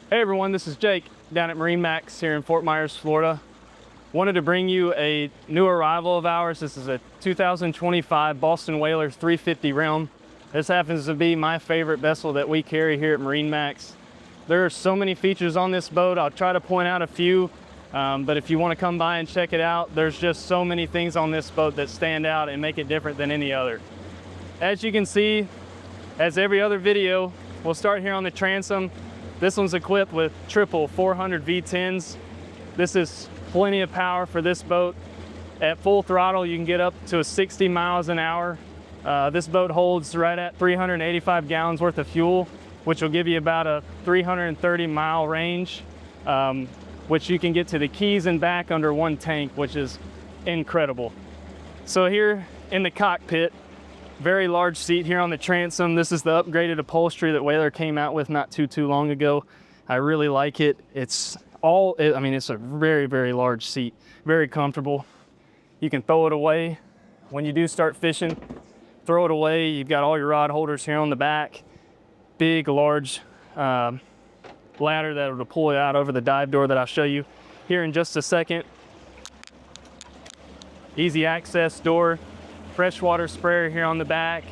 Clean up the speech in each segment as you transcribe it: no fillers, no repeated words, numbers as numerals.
Hey everyone, this is Jake down at MarineMax here in Fort Myers, Florida. Wanted to bring you a new arrival of ours. This is a 2025 Boston Whaler 350 Realm. This happens to be my favorite vessel that we carry here at MarineMax. There are so many features on this boat. I'll try to point out a few, but if you want to come by and check it out, there's just so many things on this boat that stand out and make it different than any other. As you can see, as every other video, we'll start here on the transom. This one's equipped with triple 400 V10s. This is plenty of power for this boat. At full throttle, you can get up to 60 miles an hour. This boat holds right at 385 gallons worth of fuel, which will give you about a 330 mile range, which you can get to the Keys and back under one tank, which is incredible. So here in the cockpit, very large seat here on the transom. This is the upgraded upholstery that Whaler came out with not too long ago. I really like it. It's a very, very large seat, very comfortable. You can throw it away. When you do start fishing, throw it away. You've got all your rod holders here on the back. Big, large ladder that will deploy out over the dive door that I'll show you here in just a second. Easy access door. Freshwater sprayer here on the back,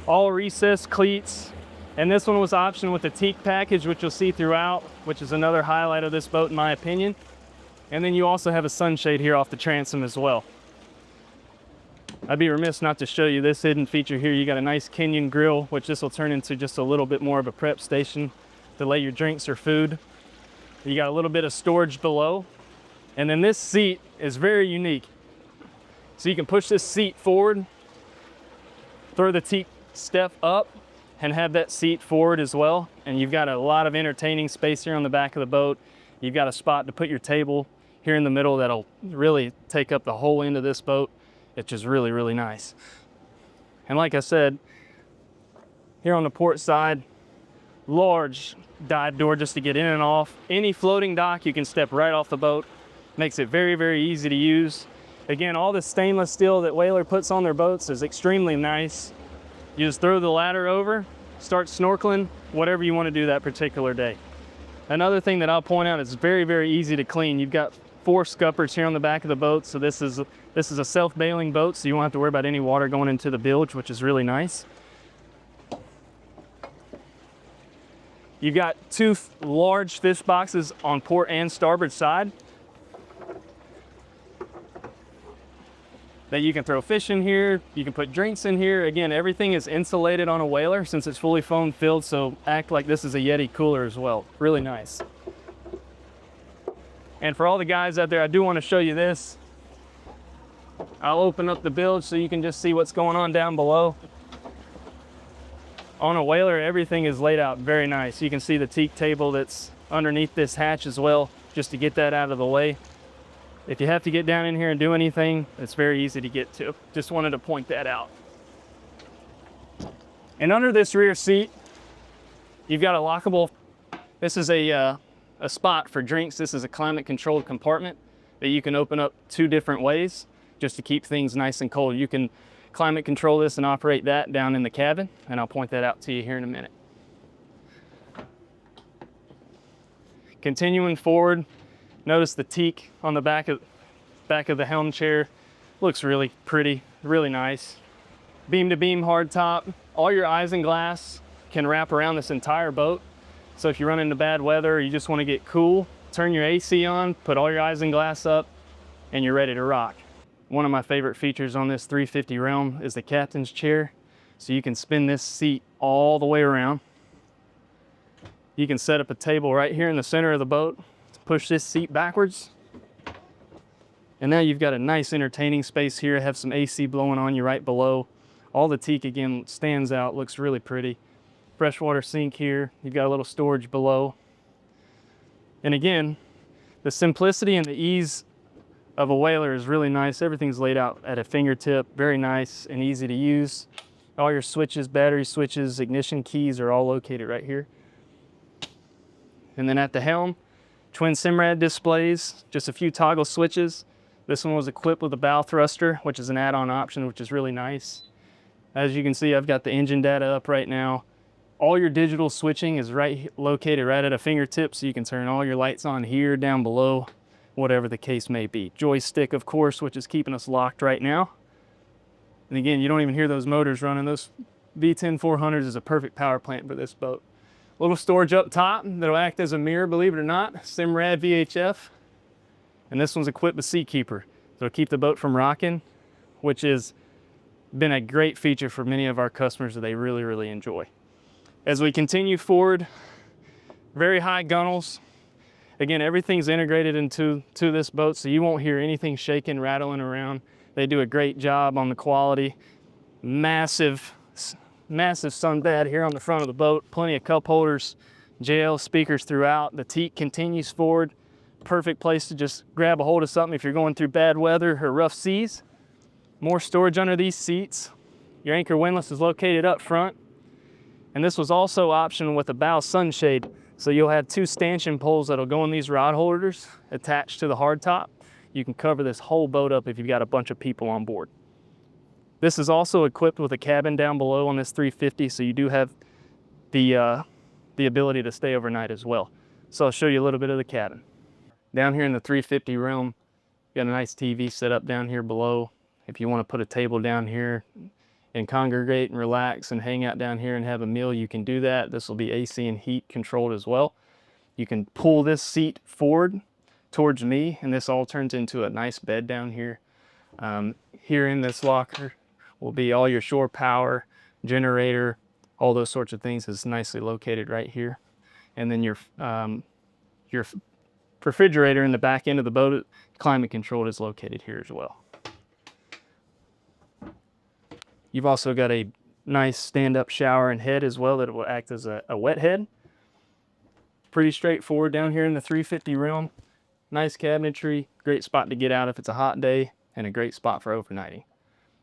all recessed cleats, and this one was optioned with the teak package, which you'll see throughout, which is another highlight of this boat in my opinion. And then you also have a sunshade here off the transom as well. I'd be remiss not to show you this hidden feature here. You got a nice Kenyon grill, which this will turn into just a little bit more of a prep station to lay your drinks or food. You got a little bit of storage below, and then this seat is very unique. So you can push this seat forward, throw the teak step up, and have that seat forward as well. And you've got a lot of entertaining space here on the back of the boat. You've got a spot to put your table here in the middle that'll really take up the whole end of this boat, which is really, really nice. And like I said, here on the port side, large dive door just to get in and off. Any floating dock, you can step right off the boat. Makes it very, very easy to use. Again, all the stainless steel that Whaler puts on their boats is extremely nice. You just throw the ladder over, start snorkeling, whatever you want to do that particular day. Another thing that I'll point out is very, very easy to clean. You've got 4 scuppers here on the back of the boat. So this is a self-bailing boat, so you won't have to worry about any water going into the bilge, which is really nice. You've got 2 large fish boxes on port and starboard side that you can throw fish in here. You can put drinks in here. Again, everything is insulated on a Whaler since it's fully foam filled, so act like this is a Yeti cooler as well. Really nice. And for all the guys out there, I do want to show you this. I'll open up the bilge so you can just see what's going on down below. On a Whaler, everything is laid out very nice. You can see the teak table that's underneath this hatch as well, just to get that out of the way. If you have to get down in here and do anything, it's very easy to get to. Just wanted to point that out. And under this rear seat, you've got a lockable, this is a spot for drinks. This is a climate controlled compartment that you can open up 2 different ways just to keep things nice and cold. You can climate control this and operate that down in the cabin, and I'll point that out to you here in a minute. Continuing forward, notice the teak on the back of the helm chair. Looks really pretty, really nice. Beam to beam hardtop. All your isinglass can wrap around this entire boat. So if you run into bad weather or you just want to get cool, turn your AC on, put all your isinglass up, and you're ready to rock. One of my favorite features on this 350 Realm is the captain's chair. So you can spin this seat all the way around. You can set up a table right here in the center of the boat. Push this seat backwards, and now you've got a nice entertaining space here. Have some AC blowing on you right below. All the teak again stands out, looks really pretty. Freshwater sink here. You've got a little storage below. And again, the simplicity and the ease of a Whaler is really nice. Everything's laid out at a fingertip, very nice and easy to use. All your switches, battery switches, ignition keys are all located right here. And then at the helm, twin Simrad displays, just a few toggle switches. This one was equipped with a bow thruster, which is an add-on option, which is really nice. As you can see, I've got the engine data up right now. All your digital switching is located right at a fingertip, so you can turn all your lights on here, down below, whatever the case may be. Joystick, of course, which is keeping us locked right now. And again, you don't even hear those motors running. Those V10 400s is a perfect power plant for this boat. Little storage up top that'll act as a mirror, believe it or not. Simrad VHF. And this one's equipped with Seakeeper. So it'll keep the boat from rocking, which has been a great feature for many of our customers that they really, really enjoy. As we continue forward, very high gunnels. Again, everything's integrated into this boat, so you won't hear anything shaking, rattling around. They do a great job on the quality. Massive sunbed here on the front of the boat. Plenty of cup holders, JL speakers throughout. The teak continues forward. Perfect place to just grab a hold of something if you're going through bad weather or rough seas. More storage under these seats. Your anchor windlass is located up front. And this was also optional with a bow sunshade. So you'll have 2 stanchion poles that'll go in these rod holders attached to the hardtop. You can cover this whole boat up if you've got a bunch of people on board. This is also equipped with a cabin down below on this 350, so you do have the ability to stay overnight as well. So I'll show you a little bit of the cabin. Down here in the 350 realm, got a nice TV set up down here below. If you want to put a table down here and congregate and relax and hang out down here and have a meal, you can do that. This will be AC and heat controlled as well. You can pull this seat forward towards me, and this all turns into a nice bed down here. Here in this locker will be all your shore power, generator, all those sorts of things is nicely located right here. And then your refrigerator in the back end of the boat, climate controlled, is located here as well. You've also got a nice stand-up shower and head as well that will act as a wet head. Pretty straightforward down here in the 350 realm. Nice cabinetry, great spot to get out if it's a hot day, and a great spot for overnighting.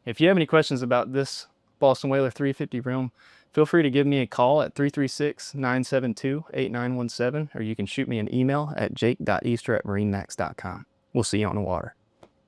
If you have any questions about this Boston Whaler 350 realm, feel free to give me a call at 336-972-8917, or you can shoot me an email at jake.easter@marinemax.com. We'll see you on the water.